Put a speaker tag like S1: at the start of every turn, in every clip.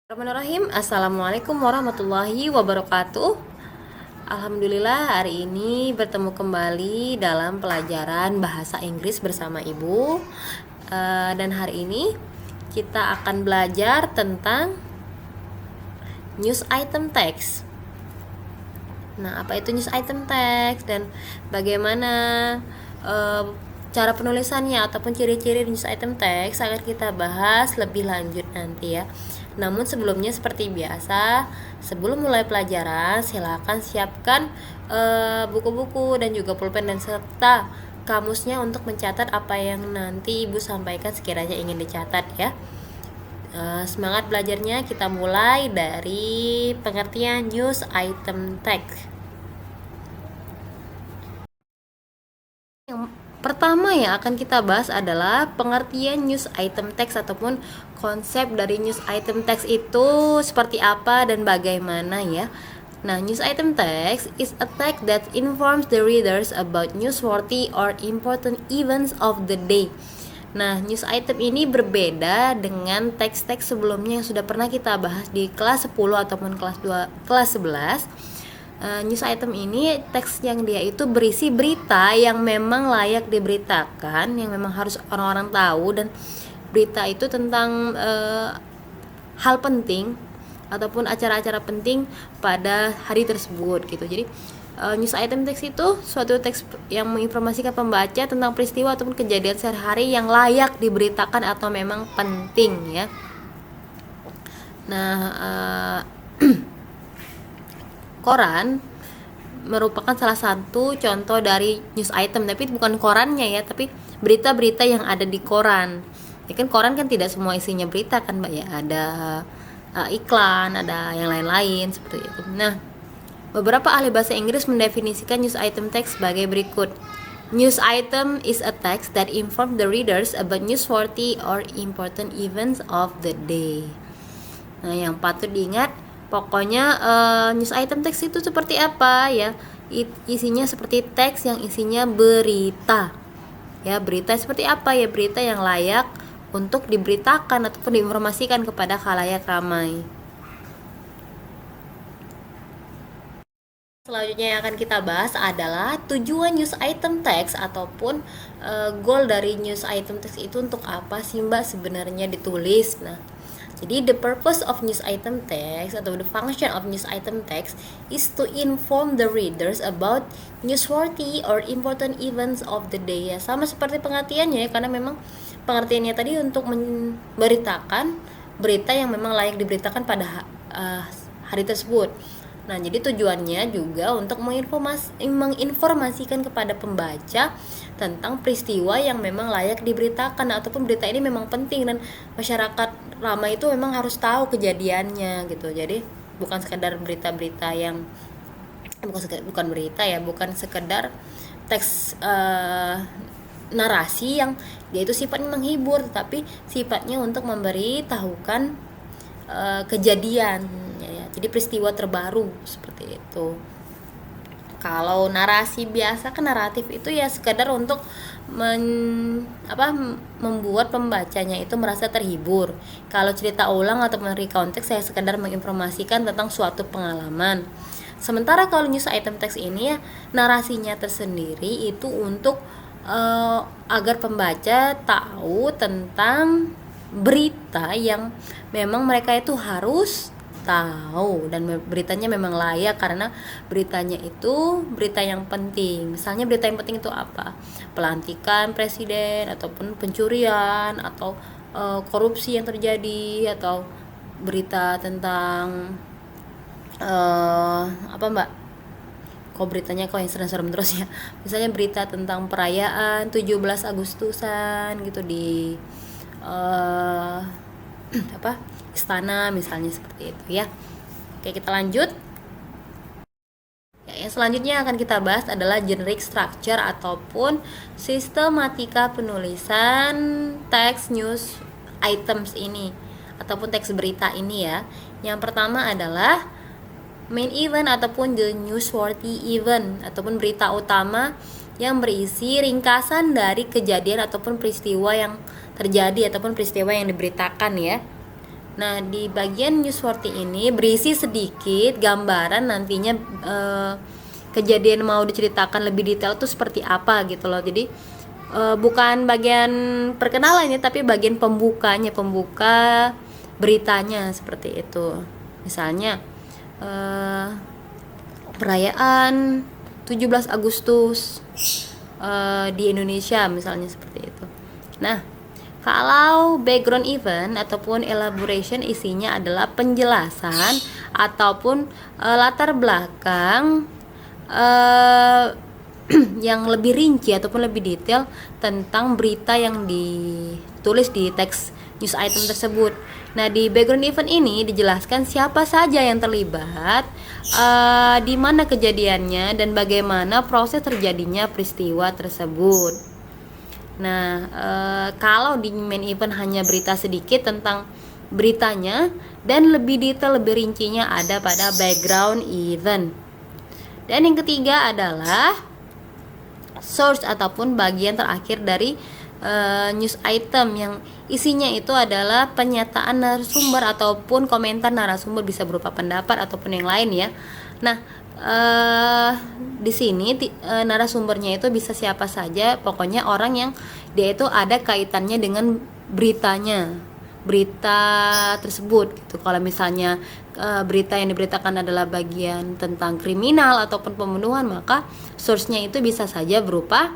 S1: Bismillahirrahmanirrahim. Assalamualaikum warahmatullahi wabarakatuh. Alhamdulillah hari ini bertemu kembali dalam pelajaran bahasa Inggris bersama Ibu. Dan hari ini kita akan belajar tentang news item text. Nah, apa itu news item text dan bagaimana cara penulisannya ataupun ciri-ciri news item text akan kita bahas lebih lanjut nanti ya. Namun sebelumnya seperti biasa, sebelum mulai pelajaran silakan siapkan buku-buku dan juga pulpen dan serta kamusnya untuk mencatat apa yang nanti Ibu sampaikan sekiranya ingin dicatat ya. Semangat belajarnya, kita mulai dari pengertian news item text. Yang pertama yang akan kita bahas adalah pengertian news item text ataupun konsep dari news item text itu seperti apa dan bagaimana ya. Nah, news item text is a text that informs the readers about newsworthy or important events of the day. Nah, news item ini berbeda dengan teks-teks sebelumnya yang sudah pernah kita bahas di kelas 10 ataupun kelas 11. News item ini teks yang dia itu berisi berita yang memang layak diberitakan, yang memang harus orang-orang tahu, dan berita itu tentang hal penting ataupun acara-acara penting pada hari tersebut gitu. Jadi news item teks itu suatu teks yang menginformasikan pembaca tentang peristiwa ataupun kejadian sehari-hari yang layak diberitakan atau memang penting ya. Nah, koran merupakan salah satu contoh dari news item, tapi bukan korannya ya, tapi berita-berita yang ada di koran. Ya kan koran kan tidak semua isinya berita kan Mbak ya, ada iklan, ada yang lain-lain seperti itu. Nah, beberapa ahli bahasa Inggris mendefinisikan news item text sebagai berikut. News item is a text that informs the readers about newsworthy or important events of the day. Nah, yang patut diingat, pokoknya news item teks itu seperti apa ya? Isinya seperti teks yang isinya berita. Ya, berita seperti apa ya? Berita yang layak untuk diberitakan ataupun diinformasikan kepada khalayak ramai. Selanjutnya yang akan kita bahas adalah tujuan news item text ataupun goal dari news item text itu untuk apa sih Mbak sebenarnya ditulis. Nah, jadi the purpose of news item text atau the function of news item text is to inform the readers about newsworthy or important events of the day ya. Sama seperti pengertiannya ya, karena memang pengertiannya tadi untuk memberitakan berita yang memang layak diberitakan pada hari tersebut. Nah, jadi tujuannya juga untuk menginformasikan kepada pembaca tentang peristiwa yang memang layak diberitakan ataupun berita ini memang penting dan masyarakat ramai itu memang harus tahu kejadiannya gitu. Jadi bukan sekedar berita-berita yang bukan sekedar teks narasi yang dia itu sifatnya menghibur, tetapi sifatnya untuk memberitahukan kejadian ya. Jadi peristiwa terbaru seperti itu. Kalau narasi biasa kan naratif itu ya sekadar untuk membuat pembacanya itu merasa terhibur. Kalau cerita ulang atau recount text saya sekadar menginformasikan tentang suatu pengalaman. Sementara kalau news item text ini ya narasinya tersendiri itu untuk agar pembaca tahu tentang berita yang memang mereka itu harus tahu dan beritanya memang layak karena beritanya itu berita yang penting. Misalnya berita yang penting itu apa? Pelantikan presiden ataupun pencurian atau korupsi yang terjadi atau berita tentang Mbak? Kok beritanya yang serem-serem terus ya. Misalnya berita tentang perayaan 17 Agustusan gitu di istana misalnya seperti itu ya. Oke, kita lanjut. Ya, yang selanjutnya akan kita bahas adalah generic structure ataupun sistematika penulisan teks news items ini ataupun teks berita ini ya. Yang pertama adalah main event ataupun the newsworthy event ataupun berita utama yang berisi ringkasan dari kejadian ataupun peristiwa yang terjadi ataupun peristiwa yang diberitakan ya. Nah, di bagian newsworthy ini berisi sedikit gambaran nantinya kejadian mau diceritakan lebih detail tuh seperti apa gitu loh. Jadi bukan bagian perkenalannya, tapi bagian pembukanya, pembuka beritanya seperti itu. Misalnya perayaan 17 Agustus di Indonesia misalnya seperti itu. Nah, kalau background event ataupun elaboration isinya adalah penjelasan ataupun latar belakang yang lebih rinci ataupun lebih detail tentang berita yang ditulis di teks news item tersebut. Nah, di background event ini dijelaskan siapa saja yang terlibat, di mana kejadiannya, dan bagaimana proses terjadinya peristiwa tersebut. Nah, kalau di main event hanya berita sedikit tentang beritanya, dan lebih detail, lebih rincinya ada pada background event. Dan yang ketiga adalah source ataupun bagian terakhir dari news item, yang isinya itu adalah pernyataan narasumber ataupun komentar narasumber, bisa berupa pendapat ataupun yang lain ya. Nah, di sini narasumbernya itu bisa siapa saja, pokoknya orang yang dia itu ada kaitannya dengan berita tersebut gitu. Kalau misalnya berita yang diberitakan adalah bagian tentang kriminal ataupun pembunuhan, maka source-nya itu bisa saja berupa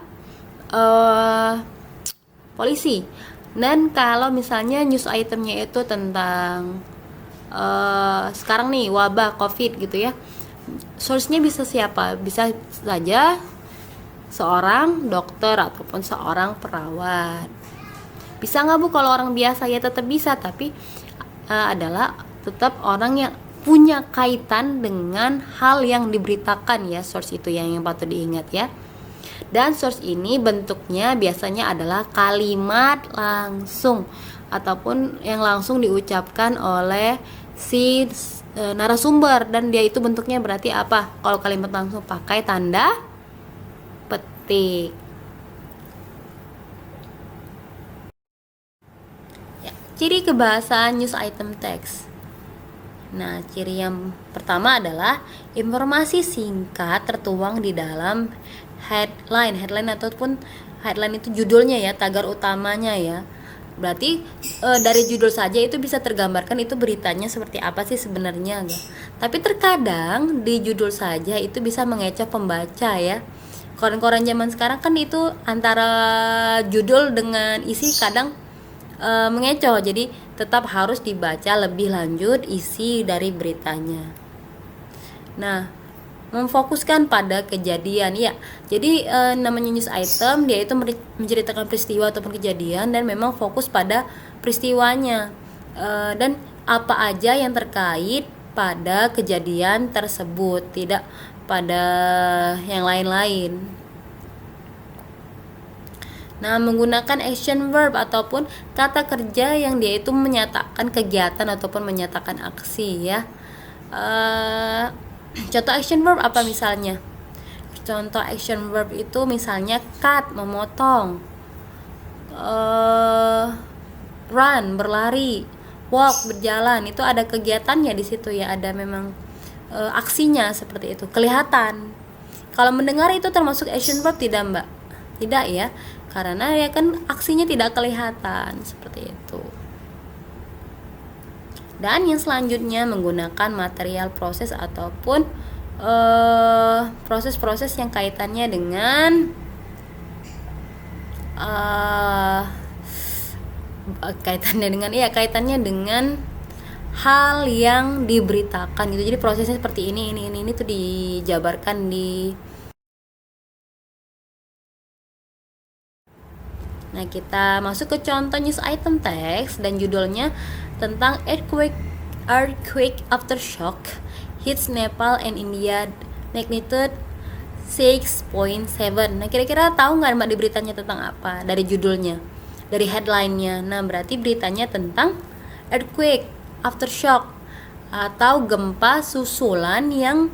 S1: polisi. Dan kalau misalnya news itemnya itu tentang sekarang nih wabah COVID gitu ya, source-nya bisa siapa? Bisa saja seorang dokter ataupun seorang perawat. Bisa nggak Bu kalau orang biasa? Ya tetap bisa, tapi adalah tetap orang yang punya kaitan dengan hal yang diberitakan ya, source itu yang patut diingat ya. Dan source ini bentuknya biasanya adalah kalimat langsung ataupun yang langsung diucapkan oleh si narasumber, dan dia itu bentuknya berarti apa? Kalau kalimat langsung pakai tanda petik. Ya, ciri kebahasaan news item text. Nah, ciri yang pertama adalah informasi singkat tertuang di dalam headline ataupun headline itu judulnya ya, tagar utamanya ya. Berarti dari judul saja itu bisa tergambarkan itu beritanya seperti apa sih sebenarnya. Tapi terkadang di judul saja itu bisa mengecoh pembaca ya. Koran-koran zaman sekarang kan itu antara judul dengan isi kadang mengecoh, jadi tetap harus dibaca lebih lanjut isi dari beritanya. Nah, memfokuskan pada kejadian ya. Jadi namanya news item, dia itu menceritakan peristiwa ataupun kejadian dan memang fokus pada peristiwanya dan apa aja yang terkait pada kejadian tersebut, tidak pada yang lain-lain. Nah, menggunakan action verb ataupun kata kerja yang dia itu menyatakan kegiatan ataupun menyatakan aksi ya. Contoh action verb apa misalnya? Contoh action verb itu misalnya cut, memotong, run, berlari, walk, berjalan. Itu ada kegiatannya di situ ya, ada memang aksinya seperti itu, kelihatan. Kalau mendengar itu termasuk action verb tidak Mbak? Tidak ya, karena ya kan aksinya tidak kelihatan seperti itu. Dan yang selanjutnya menggunakan material proses ataupun proses-proses yang kaitannya dengan kaitannya dengan hal yang diberitakan gitu. Jadi prosesnya seperti ini tuh dijabarkan di. Nah, kita masuk ke contoh news item text dan judulnya tentang earthquake aftershock hits Nepal and India magnitude 6.7. Nah, kira-kira tahu nggak Mbak di beritanya tentang apa? Dari judulnya, dari headline-nya. Nah, berarti beritanya tentang earthquake aftershock atau gempa susulan yang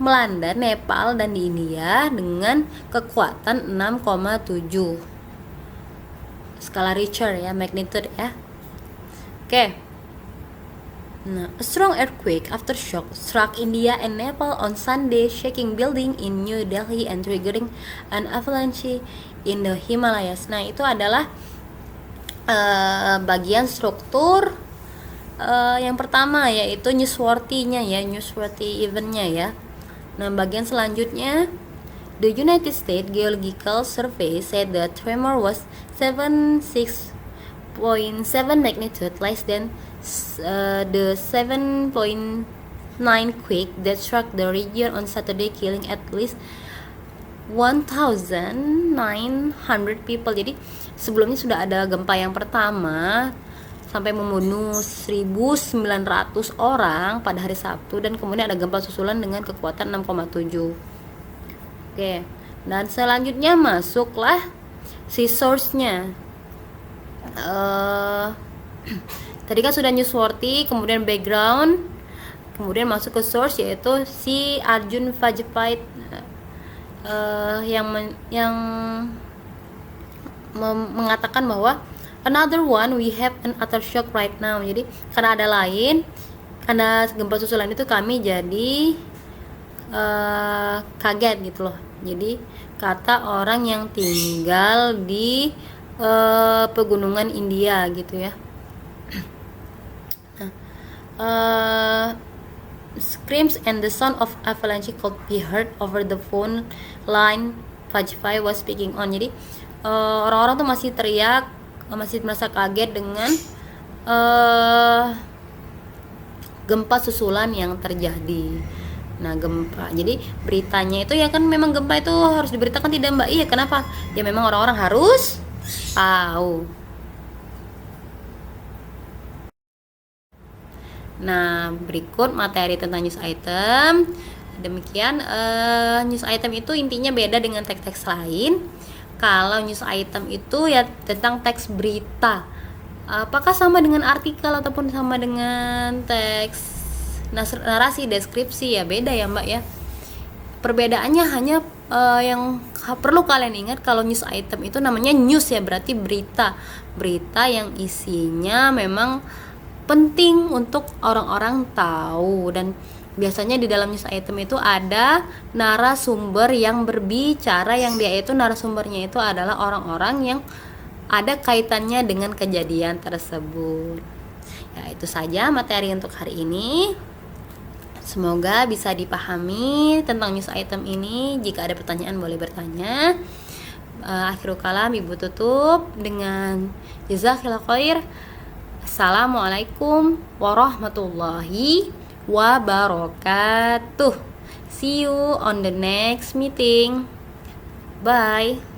S1: melanda Nepal dan di India dengan kekuatan 6,7 skala Richter ya, magnitude ya. Oke. Nah, a strong earthquake aftershock struck India and Nepal on Sunday, shaking building in New Delhi and triggering an avalanche in the Himalayas. Nah, itu adalah bagian struktur yang pertama, yaitu newsworthy-nya ya, newsworthy event-nya ya. Nah, bagian selanjutnya, the United States Geological Survey said the tremor was 7.6 magnitude, less than the 7.9 quake that struck the region on Saturday, killing at least 1,900 people. Jadi sebelumnya sudah ada gempa yang pertama sampai membunuh 1.900 orang pada hari Sabtu, dan kemudian ada gempa susulan dengan kekuatan 6,7. Oke, dan selanjutnya masuklah si source-nya. Tadi kan sudah newsworthy, kemudian background, kemudian masuk ke source, yaitu si Arjun Vajpayee yang mengatakan bahwa another one, we have an aftershock right now. Jadi karena ada lain, karena gempa susulan itu kami jadi kaget gitu loh. Jadi kata orang yang tinggal di pegunungan India gitu ya. Screams and the sound of avalanche could be heard over the phone line Vajpayee was speaking on. Jadi orang-orang tuh masih teriak, masih merasa kaget dengan gempa susulan yang terjadi. Nah, gempa. Jadi beritanya itu ya kan, memang gempa itu harus diberitakan tidak Mbak? Iya, kenapa? Ya memang orang-orang harus tahu. Nah, berikut materi tentang news item. Demikian, news item itu intinya beda dengan teks-teks lain. Kalau news item itu ya tentang teks berita. Apakah sama dengan artikel ataupun sama dengan teks narasi deskripsi? Ya beda ya Mbak ya. Perbedaannya hanya yang perlu kalian ingat, kalau news item itu namanya news ya, berarti berita. Berita yang isinya memang penting untuk orang-orang tahu, dan biasanya di dalam news item itu ada narasumber yang berbicara, yang dia itu narasumbernya itu adalah orang-orang yang ada kaitannya dengan kejadian tersebut. Ya, itu saja materi untuk hari ini. Semoga bisa dipahami tentang news item ini. Jika ada pertanyaan boleh bertanya. Akhirul kalam, ibu tutup dengan jazakallahu khair. Assalamualaikum warahmatullahi wabarakatuh. See you on the next meeting. Bye.